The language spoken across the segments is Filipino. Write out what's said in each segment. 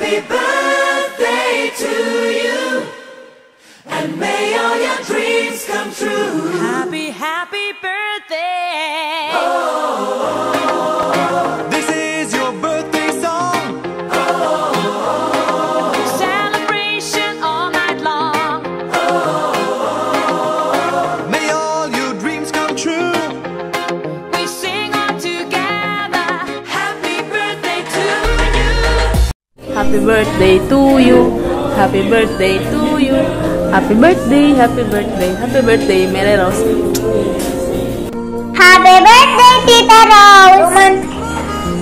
Happy birthday to you, and may all your dreams come true. Happy, happy birthday. This is your birthday song. Celebration all night long. May all your dreams come true. We sing all together. Happy birthday to you. Happy birthday to you. Happy birthday to you. Happy birthday, happy birthday, happy birthday, Mary Rose. Happy birthday, Tita Rose!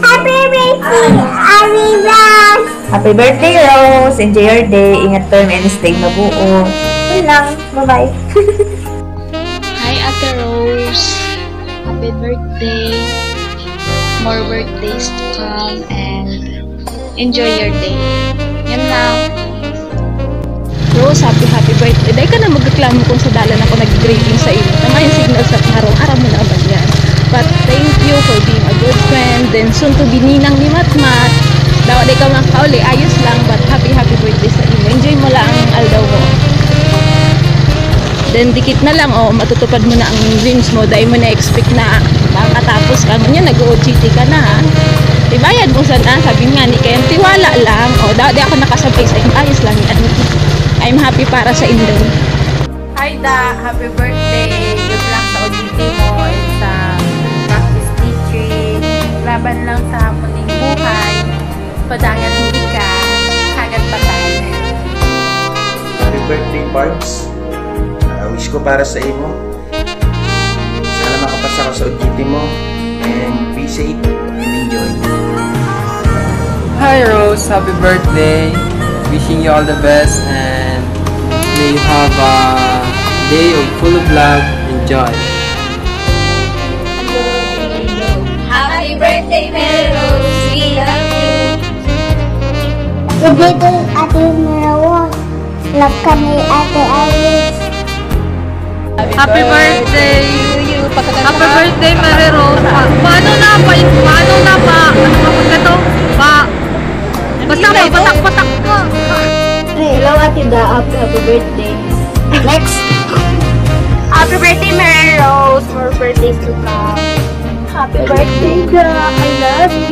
Happy birthday, Ami Rose! Happy birthday, Rose! Enjoy your day. Ingat kayo and stay mabuo. Yun lang. Bye-bye. Hi, Ate Rose. Happy birthday. More birthdays to come and enjoy your day. Yan lang. Rose, happy birthday. Dahil ka na magreklamo kung sa dalan ako nag-greeting sa iyo. Tama yung signal sa araw-araw mo naman yan. But thank you for being a good friend. Then soon to be ninang ni Matmat. Daw di ka makauli, ayos lang. But happy birthday sa iyo. Enjoy mo lang ang aldaw mo. Then dikit na lang, matutupad mo na ang dreams mo. Dahil mo na-expect na makatapos ka. Ganyan, nag-OGT ka na ha. Ibayad mo sana, sabi nga ni Ken, tiwala lang. Daw di ako nakasabay sa iyo. Ayos lang yan. I'm happy para sa Indo. Hi Da, happy birthday. Good luck sa OJT mo and sa practice teaching. Laban lang sa muling buhay. Padangan hindi ka, kagat patay. Happy birthday, Barbs. Wish ko para sa iyo. Sana makapasa ka sa OJT mo. And be safe and enjoy. Hi Rose, happy birthday. Wishing you all the best and may you have a day full of love and joy. Happy birthday, Mary Rose! We love you! Good birthday, Ate Mary Rose! Love kami, Ate Iris! Happy birthday! Happy birthday, Mary Rose! Paano na pa? Ano kapag ito? Basta may patak-patak ka! Hello, Ate Da. Happy birthday. Next! Happy birthday, Mary Rose! More birthdays to come. Happy birthday, Da! I love you!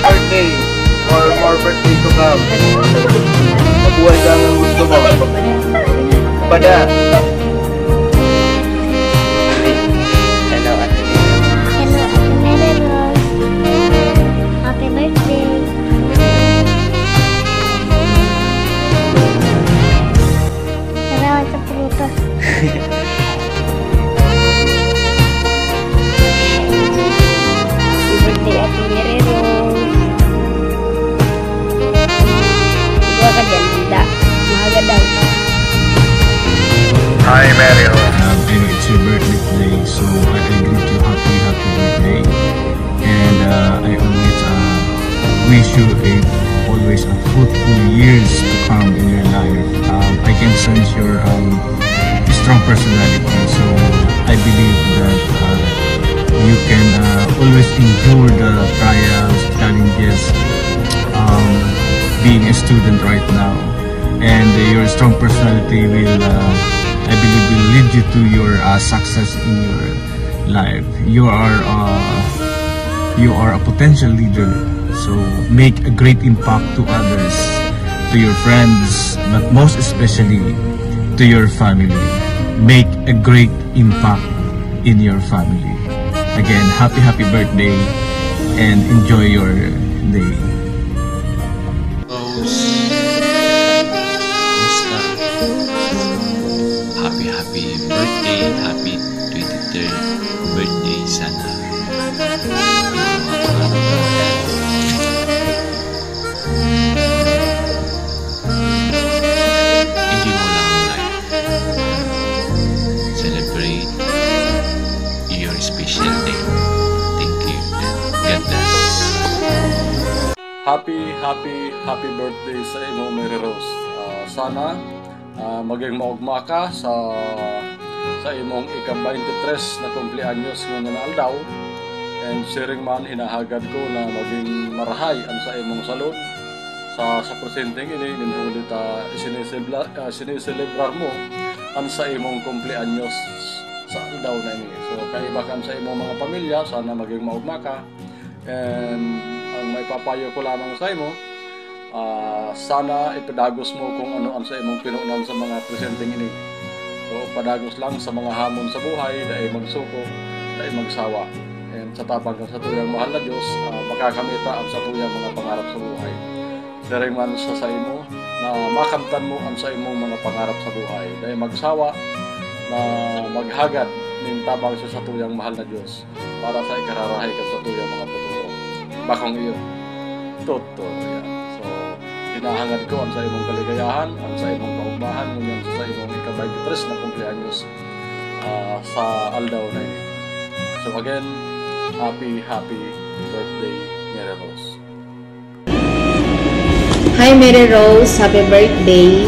Birthday! More birthday to come. Mabuhay ka ang gusto mo. Pada! Hello, Ate Mary Rose. Happy birthday. Salamat sa prutas. Happy birthday, Ate Mary Rose. Ikaw ka dyan, Linda. Maaga daw. Hi, Mario. Anyway, it's your birthday today, so I greet you happy birthday. And I always wish you always a fruitful years to come in your life. I can sense your strong personality, so I believe that you can always endure the trials, challenges, being a student right now. And your strong personality will I believe will lead you to your success in your life. You are a potential leader, so make a great impact to others, to your friends, but most especially to your family. Make a great impact in your family. Again, happy birthday and enjoy your day. Happy birthday, happy 23rd birthday sana. Enjoy mo lang ang life. Celebrate happy birthday sa imo, Mary Rose. Sana maging maugma ka sa imong ika-23 na kumpleanyos nga na aldaw. And sharing man hinahagad ko na maging marahay ang sa imong salon sa presenteng ini ninhulit siniselebrar mo ang sa imong kumpleanyos sa aldaw na ini. So kaibakan sa imong mga pamilya, sana maging maugma ka. And ang may papayo ko lamang sa imo, sana ipadagos mo kung ano ang sa imong pinunan sa mga presenteng ini. So padagos lang sa mga hamon sa buhay, dahil magsuko, dahil magsawa. And sa tapang sa tuyang mahal na Diyos, makakamita ang sa tuyang mga pangarap sa buhay. Daring man sa imo na makamtan mo ang sa imong mga pangarap sa buhay, dahil magsawa na maghagad ning tabang sa tuyang mahal na Diyos para sa ikararahay ka sa tuyang mga puturo. Bakong iyo. Totoo yan. So, hinahangad ko ang sa imong kaligayahan, ang sa imong kaugmahan, ngunyan sa imong ika-23 na kumpleanyos sa aldaw na ini. So again, happy birthday, Mary Rose. Hi Mary Rose, happy birthday.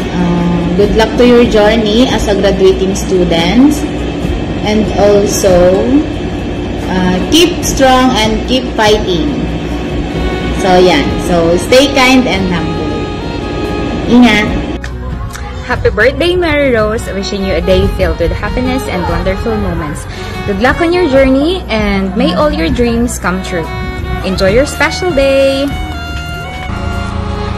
Good luck to your journey as a graduating student. And also, keep strong and keep fighting. So yan, so stay kind and humble. Ingat! Happy birthday, Mary Rose! Wishing you a day filled with happiness and wonderful moments. Good luck on your journey and may all your dreams come true. Enjoy your special day!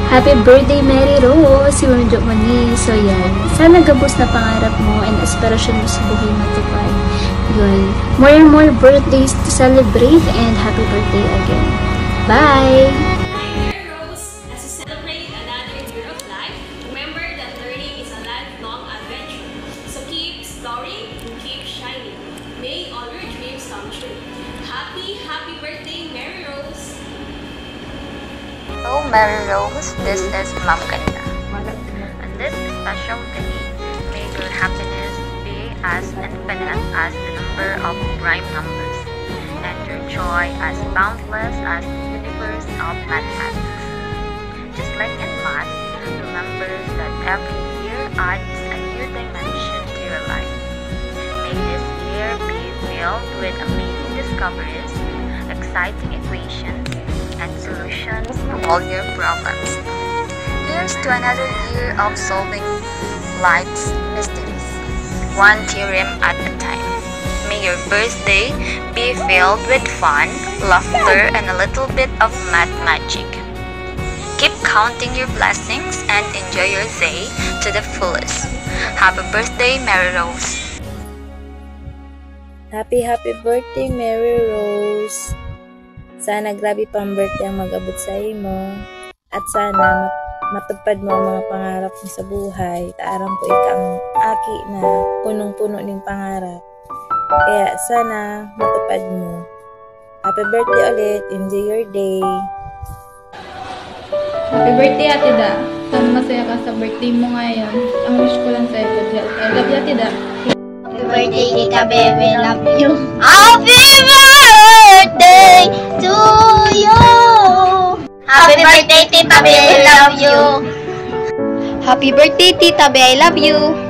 Happy birthday, Mary Rose! Si Wonjo Mani. So yan, sana gabos na pangarap mo and aspirasyon mo sa buhay matupad. Yun, more and more birthdays to celebrate and happy birthday again. Bye! Mary Rose, as you celebrate another year of life, remember that learning is a lifelong adventure. So keep exploring and keep shining. May all your dreams come true. Happy birthday, Mary Rose! Hello, Mary Rose. This is Ma'am Ganda. On this special day, may your happiness be as infinite as the number of prime numbers, and your joy as boundless as the universe of mathematics. Just like in math, remember that every year adds a new dimension to your life. May this year be filled with amazing discoveries, exciting equations, and solutions to all your problems. Here's to another year of solving life's mysteries, one theorem at a time. May your birthday be filled with fun, laughter, and a little bit of math magic. Keep counting your blessings and enjoy your day to the fullest. Happy birthday, Mary Rose! Happy birthday, Mary Rose! Sana grabe pang birthday ang mag-abot sa imo. At sana matupad mo ang mga pangarap mo sa buhay. Taaram po ikang aki na punong-puno ng pangarap. Kaya sana matupad mo. Happy birthday ulit. Enjoy your day. Happy birthday, Ate Da. Sana masaya ka sa birthday mo ngayon. Ang wish ko lang sa'yo, good health. I love you, Ate Da. Happy birthday, Tita Bebe. Love you. Happy birthday to you. Happy birthday, Tita Bebe. Love you. Happy birthday, Tita Bebe. I love you.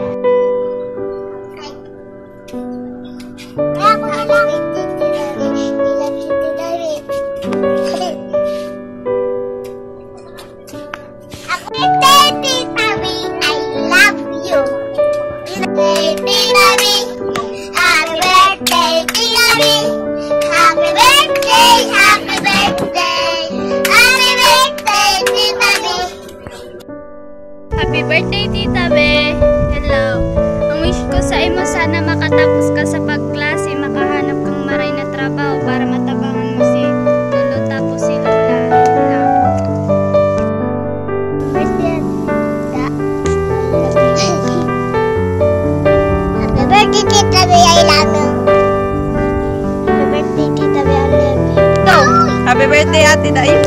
Happy birthday, Tita Be! Hello! Ang wish ko sa imo, sana makatapos ka sa pagklase, makahanap kang maray na trabaho para matabangan mo si Lolo tapos si Lola. Hello! Happy birthday, Tita Be! I love you! Happy birthday, Tita Be! I love you! Happy birthday, Ate Dayo!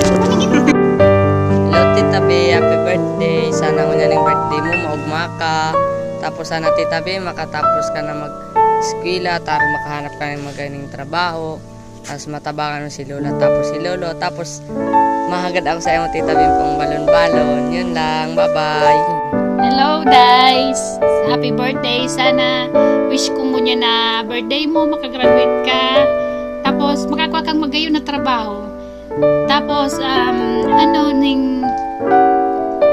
Hello, Tita Be! Happy birthday! Sana kung yan ang birthday mo, maugma ka. Tapos sana, Tita Be, makatapos ka na mag-eskwela, para makahanap ka ng magaling trabaho. Tapos matabangan mo si Lola, tapos si Lolo, tapos mahagad ako sa imo tita Bimpong balon-balon. Yun lang, bye-bye. Hello guys! Happy birthday! Sana wish ko muna na birthday mo, makagraduate ka. Tapos makakuha kang magayon na trabaho. Tapos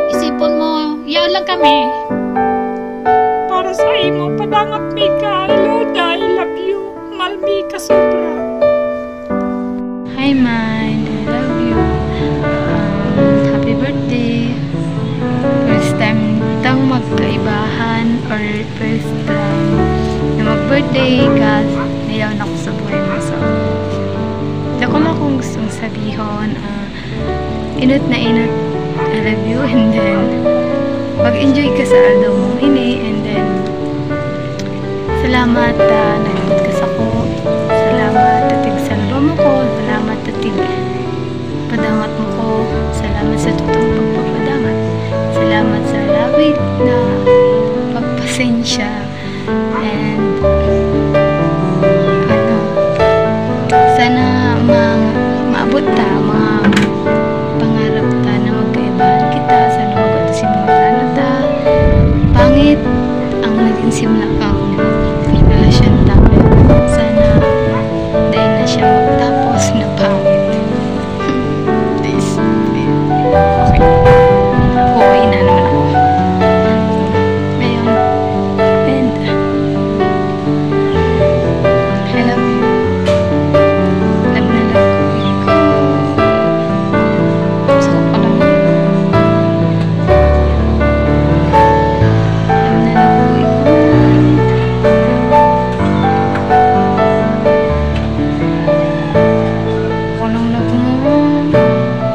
isipon mo, yaw lang kami. Para sa imo, padangat mi ka. Loda, I love you. Malmi ka sobra. Hi man, I love you. Happy birthday. First time tang magkaibahan or first time na mag-birthday ka, nayaw na ko sa buhay mo. So, ako na kung gustong sabihin, inut na inut, I love you, and then mag-enjoy ka sa aldaw mo ini, and then salamat nanood ka sa ko, salamat tatig salwa mo ko, salamat tatig padangat mo ko, salamat sa tutong pagpapadangat, salamat sa labit na pagpasensya, and sana maabot ta mga pangarap ta na magkaibahan kita, sana magkatasin mo sana ta pangit ang naging simula kang relasyon ta, sana dahil na siya magtapos na pangit. Please. Okay. Okay na naman ako. Ngayon, and I love you. Love na love ko ikaw. Gusto ko pa lang. Love na love ko ikaw. Ako lang love mo.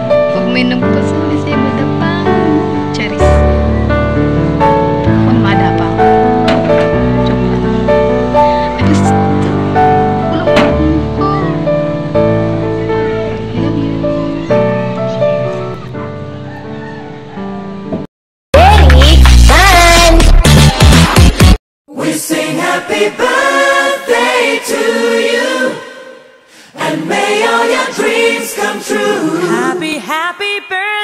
Pag may nagpasali sa iba dapang charis. Kung madapa. Joke lang. I just walang love mo. I love you. We sing happy birthday to you, and may all your dreams come true. Happy, happy birthday.